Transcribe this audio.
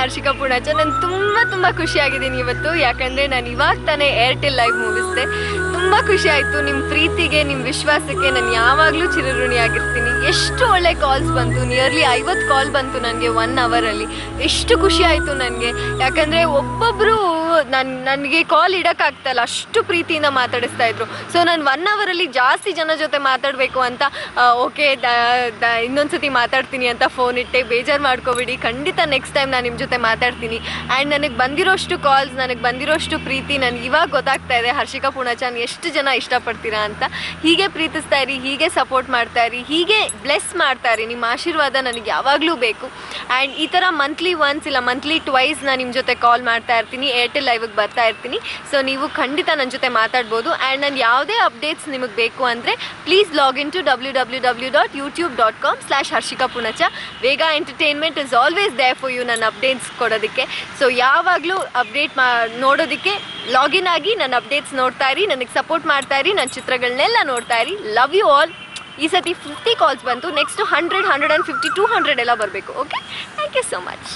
ಹರ್ಷಿಕಾ ಪೂರ್ಣಚ. ನಾನು ತುಂಬ ಖುಷಿಯಾಗಿದ್ದೀನಿ ಇವತ್ತು, ಯಾಕಂದರೆ ನಾನು ಇವಾಗ ತಾನೇ ಏರ್ಟೆಲ್ ಲೈವ್ ಮುಗಿಸ್ದೆ. ತುಂಬ ಖುಷಿ ಆಯಿತು. ನಿಮ್ಮ ಪ್ರೀತಿಗೆ, ನಿಮ್ಮ ವಿಶ್ವಾಸಕ್ಕೆ ನಾನು ಯಾವಾಗಲೂ ಚಿರಋಣಿಯಾಗಿರ್ತೀನಿ. ಎಷ್ಟು ಒಳ್ಳೆ ಕಾಲ್ಸ್ ಬಂತು, ನಿಯರ್ಲಿ 50 ಕಾಲ್ ಬಂತು ನನಗೆ 1 ಅವರಲ್ಲಿ. ಎಷ್ಟು ಖುಷಿ ಆಯಿತು ನನಗೆ, ಯಾಕಂದರೆ ಒಬ್ಬೊಬ್ಬರು ನನಗೆ ಕಾಲ್ ಇಡೋಕ್ಕಾಗ್ತಾಯಿಲ್ಲ, ಅಷ್ಟು ಪ್ರೀತಿಯಿಂದ ಮಾತಾಡಿಸ್ತಾ ಇದ್ರು. ಸೊ ನಾನು 1 ಅವರಲ್ಲಿ ಜಾಸ್ತಿ ಜನ ಜೊತೆ ಮಾತಾಡಬೇಕು ಅಂತ ಓಕೆ ಇನ್ನೊಂದ್ಸತಿ ಮಾತಾಡ್ತೀನಿ ಅಂತ ಫೋನ್ ಇಟ್ಟೆ. ಬೇಜಾರು ಮಾಡ್ಕೋಬೇಡಿ, ಖಂಡಿತ ನೆಕ್ಸ್ಟ್ ಟೈಮ್ ನಾನು ನಿಮ್ಮ ಜೊತೆ ಮಾತಾಡ್ತೀನಿ. ಆ್ಯಂಡ್ ನನಗೆ ಬಂದಿರೋಷ್ಟು ಕಾಲ್ಸ್, ನನಗೆ ಬಂದಿರೋಷ್ಟು ಪ್ರೀತಿ ನನಗೆ ಇವಾಗ ಗೊತ್ತಾಗ್ತಾ ಇದೆ ಹರ್ಷಿಕಾ ಪೂರ್ಣಚನ್ ಎಷ್ಟು ಜನ ಇಷ್ಟಪಡ್ತೀರಾ ಅಂತ. ಹೀಗೆ ಪ್ರೀತಿಸ್ತಾ ಇರಿ, ಹೀಗೆ ಸಪೋರ್ಟ್ ಮಾಡ್ತಾ ಇರಿ, ಹೀಗೆ ಬ್ಲೆಸ್ ಮಾಡ್ತಾ ಇರಿ. ನಿಮ್ಮ ಆಶೀರ್ವಾದ ನನಗೆ ಯಾವಾಗಲೂ ಬೇಕು. ಆ್ಯಂಡ್ ಈ ಥರ ಮಂತ್ಲಿ ಒನ್ಸ್ ಇಲ್ಲ ಮಂತ್ಲಿ ಟ್ವೈಸ್ ನಾನು ನಿಮ್ಮ ಜೊತೆ ಕಾಲ್ ಮಾಡ್ತಾ ಇರ್ತೀನಿ, ಏರ್ಟೆಲ್ ಲೈವ್ಗೆ ಬರ್ತಾ ಇರ್ತೀನಿ. ಸೊ ನೀವು ಖಂಡಿತ ನನ್ನ ಜೊತೆ ಮಾತಾಡ್ಬೋದು. ಆ್ಯಂಡ್ ನಾನು ಯಾವುದೇ ಅಪ್ಡೇಟ್ಸ್ ನಿಮಗೆ ಬೇಕು ಅಂದರೆ please login to www.youtube.com/Harshika Punacha. ವೇಗ entertainment is always there for you, ನನ್ನ ಅಪ್ಡೇಟ್ಸ್ ಕೊಡೋದಕ್ಕೆ. ಸೊ ಯಾವಾಗಲೂ ಅಪ್ಡೇಟ್ ನೋಡೋದಕ್ಕೆ ಲಾಗಿನ್ ಆಗಿ ನನ್ನ ಅಪ್ಡೇಟ್ಸ್ ನೋಡ್ತಾ ಇರಿ, ನನಗೆ ಸಪೋರ್ಟ್ ಮಾಡ್ತಾ ಇರಿ, ನನ್ನ ಚಿತ್ರಗಳನ್ನೆಲ್ಲ ನೋಡ್ತಾ ಇರಿ. Love you all. ಈ ಸತಿ 50 ಕಾಲ್ಸ್ ಬಂತು, ನೆಕ್ಸ್ಟ್ 100, 150, 200 ಎಲ್ಲ ಬರಬೇಕು. Okay, thank you so much.